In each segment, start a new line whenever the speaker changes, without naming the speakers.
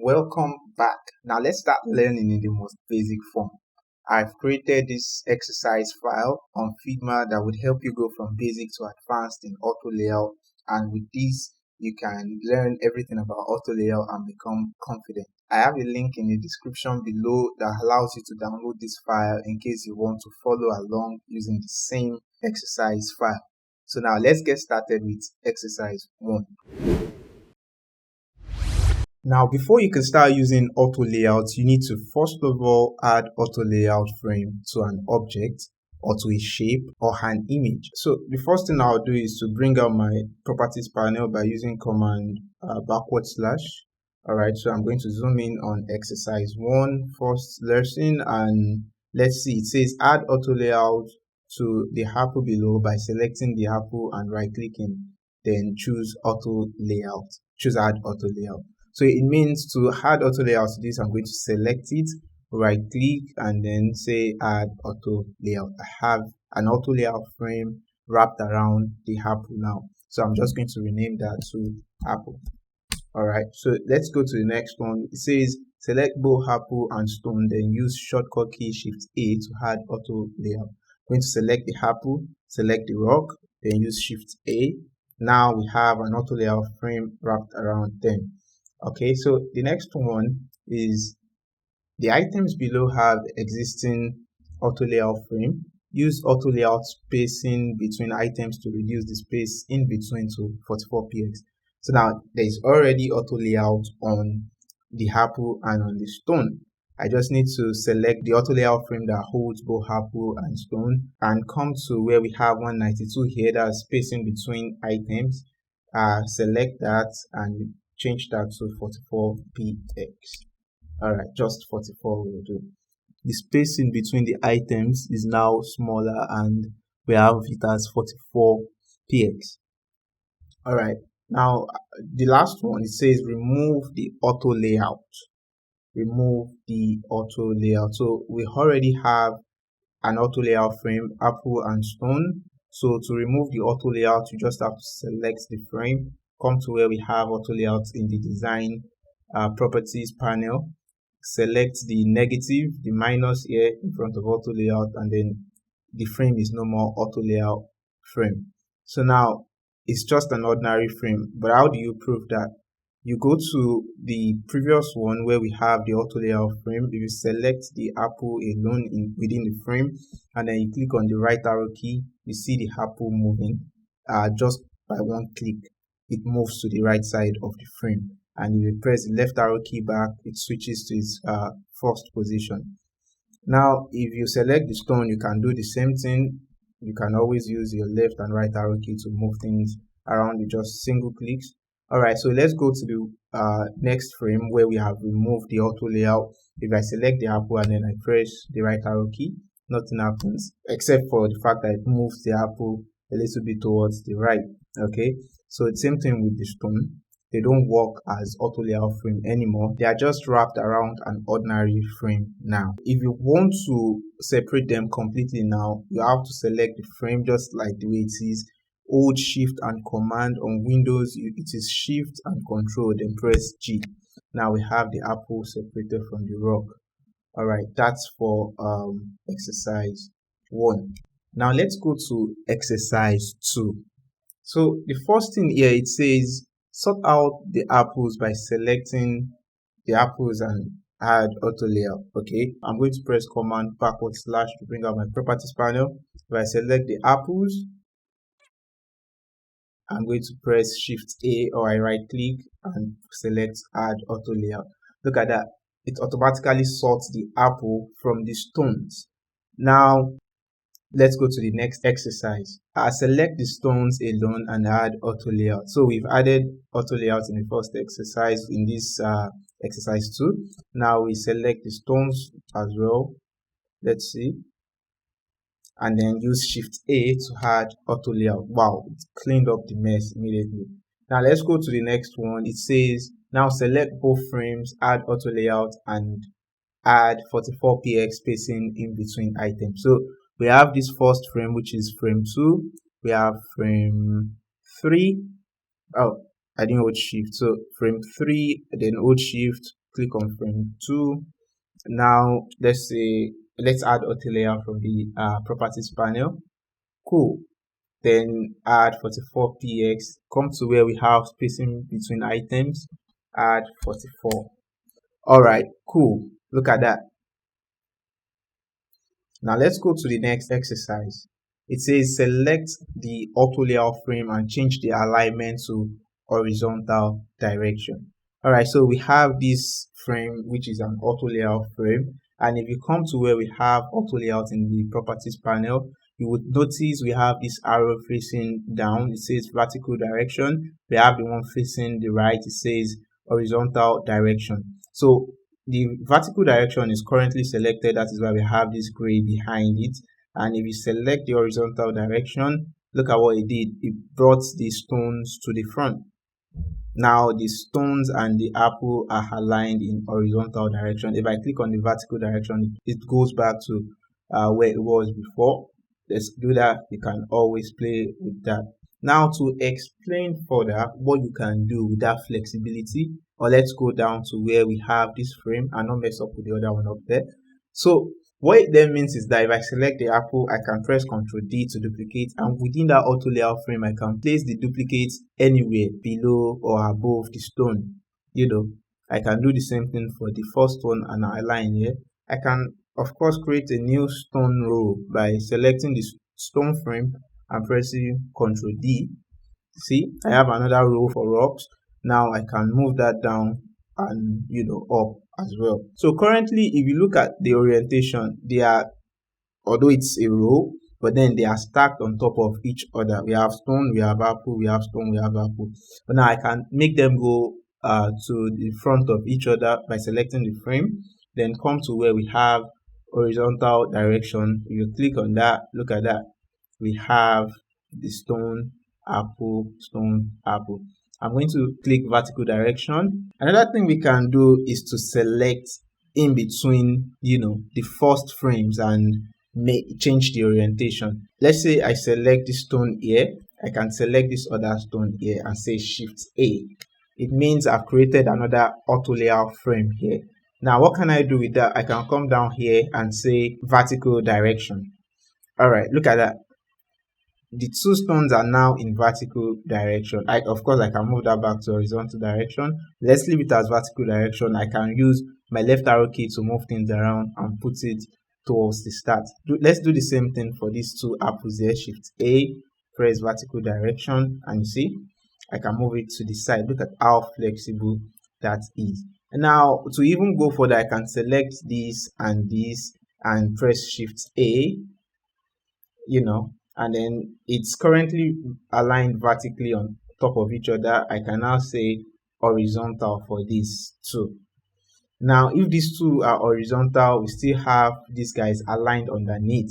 Welcome back. Now let's start learning in the most basic form. I've created this exercise file on Figma that would help you go from basic to advanced in auto layout, and with this you can learn everything about auto layout and become confident. I have a link in the description below that allows you to download this file in case you want to follow along using the same exercise file. So now let's get started with exercise 1. Now, before you can start using auto layout, you need to first of all add auto layout frame to an object or to a shape or an image. So the first thing I'll do is to bring out my properties panel by using command /. All right, so I'm going to zoom in on exercise 1, first lesson, and let's see, it says add auto layout to the apple below by selecting the apple and right clicking, then choose auto layout, choose add auto layout. So it means to add auto layout to this, I'm going to select it, right click, and then say add auto layout. I have an auto layout frame wrapped around the apple now. So I'm just going to rename that to apple. All right, so let's go to the next one. It says select both apple and stone, then use shortcut key Shift A to add auto layout. I'm going to select the apple, select the rock, then use Shift A. Now we have an auto layout frame wrapped around them. Okay, so the next one is the items below have existing auto layout frame. Use auto layout spacing between items to reduce the space in between to 44px. So now there is already auto layout on the apple and on the stone. I just need to select the auto layout frame that holds both apple and stone and come to where we have 192 here, that's spacing between items. Select that and change that to 44px. Alright, just 44 will do. The spacing between the items is now smaller and we have it as 44px. Alright, now the last one, it says remove the auto layout. Remove the auto layout. So we already have an auto layout frame, apple and stone. So to remove the auto layout, you just have to select the frame, come to where we have auto layout in the design properties panel, select the negative, the minus here in front of auto layout, and then the frame is no more auto layout frame. So now it's just an ordinary frame, but how do you prove that? You go to the previous one where we have the auto layout frame. If you select the apple alone within the frame and then you click on the right arrow key, you see the apple moving. Just by one click, it moves to the right side of the frame. And if you press the left arrow key back, it switches to its first position. Now, if you select the stone, you can do the same thing. You can always use your left and right arrow key to move things around with just single clicks. Alright, so let's go to the next frame where we have removed the auto layout. If I select the apple and then I press the right arrow key, nothing happens except for the fact that it moves the apple a little bit towards the right. Okay, so the same thing with the stone. They don't work as auto layout frame anymore. They are just wrapped around an ordinary frame now. If you want to separate them completely now, you have to select the frame just like the way it is. Hold Shift and Command on Windows, it is Shift and Control, then press G. Now we have the apple separated from the rock. Alright, that's for exercise 1. Now let's go to exercise 2. So the first thing here, it says sort out the apples by selecting the apples and add auto layout. Okay, I'm going to press command / to bring out my properties panel. If I select the apples, I'm going to press Shift A or I right click and select add auto layout. Look at that, it automatically sorts the apple from the stones. Now let's go to the next exercise. I select the stones alone and add auto layout. So we've added auto layout in the first exercise in this exercise 2. Now we select the stones as well. Let's see. And then use Shift A to add auto layout. Wow, it cleaned up the mess immediately. Now let's go to the next one. It says now select both frames, add auto layout, and add 44px spacing in between items. So we have this first frame, which is frame 2. We have frame 3. Oh, I didn't hold Shift. So frame 3, then hold Shift, click on frame 2. Now let's add auto layout from the properties panel. Cool. Then add 44px. Come to where we have spacing between items. Add 44. All right, cool. Look at that. Now let's go to the next exercise. It says select the auto layout frame and change the alignment to horizontal direction. All right, so we have this frame, which is an auto layout frame. And if you come to where we have auto layout in the properties panel, you would notice we have this arrow facing down. It says vertical direction. We have the one facing the right. It says horizontal direction. So the vertical direction is currently selected. That is why we have this gray behind it. And if you select the horizontal direction, look at what it did. It brought the stones to the front. Now the stones and the apple are aligned in horizontal direction. If I click on the vertical direction, it goes back to where it was before. Let's do that. You can always play with that. Now to explain further what you can do with that flexibility, or let's go down to where we have this frame and not mess up with the other one up there. So what it then means is that if I select the apple, I can press Ctrl D to duplicate, and within that auto layout frame, I can place the duplicates anywhere below or above the stone. I can do the same thing for the first one and align here. I can, of course, create a new stone row by selecting the stone frame and pressing Ctrl D. See, I have another row for rocks. Now I can move that down and up as well. So currently, if you look at the orientation, they are, although it's a row, but then they are stacked on top of each other. We have stone, we have apple, we have stone, we have apple. But now I can make them go to the front of each other by selecting the frame, then come to where we have horizontal direction. If you click on that, look at that. We have the stone, apple, stone, apple. I'm going to click vertical direction. Another thing we can do is to select in between, the first frames and change the orientation. Let's say I select this stone here. I can select this other stone here and say Shift A. It means I've created another auto layout frame here. Now, what can I do with that? I can come down here and say vertical direction. All right, look at that. The two stones are now in vertical direction. Of course, I can move that back to horizontal direction. Let's leave it as vertical direction. I can use my left arrow key to move things around and put it towards the start. Let's do the same thing for these two apples here. Shift A, press vertical direction, and you see, I can move it to the side. Look at how flexible that is. And now, to even go further, I can select this and press Shift A, and then it's currently aligned vertically on top of each other. I can now say horizontal for these two. Now, if these two are horizontal, we still have these guys aligned underneath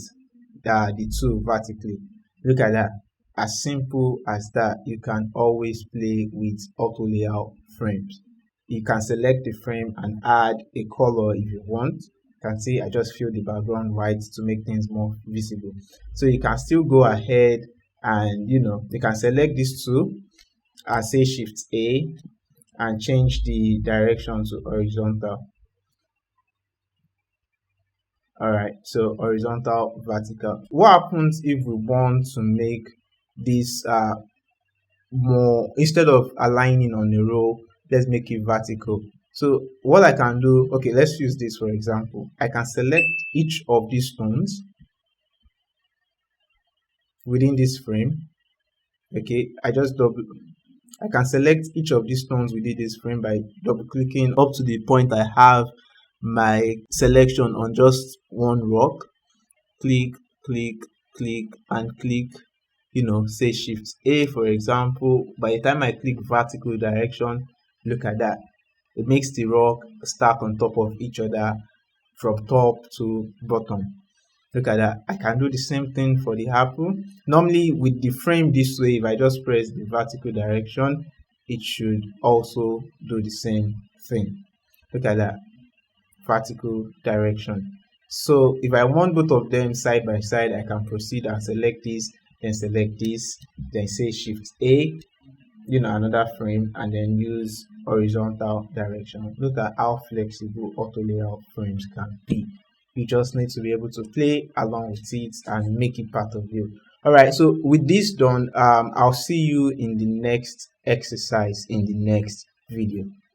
the two vertically. Look at that. As simple as that, you can always play with auto layout frames. You can select the frame and add a color if you want. Can see I just fill the background white to make things more visible. So you can still go ahead and you can select these two and say Shift A and change the direction to horizontal. All right, so horizontal, vertical. What happens if we want to make this more, instead of aligning on a row, let's make it vertical? So what I can do, okay, let's use this for example. I can select each of these stones within this frame. Okay, I can select each of these stones within this frame by double clicking up to the point I have my selection on just one rock. Click, click, click, and click, say Shift A for example. By the time I click vertical direction, look at that. It makes the rock stack on top of each other from top to bottom. Look at that. I can do the same thing for the apple. Normally with the frame this way, if I just press the vertical direction, it should also do the same thing. Look at that. Vertical direction. So if I want both of them side by side, I can proceed and select this, then select this, then say Shift A, another frame and then use horizontal direction. Look at how flexible auto layout frames can be. You just need to be able to play along with it and make it part of you. All right, so with this done, I'll see you in the next exercise in the next video.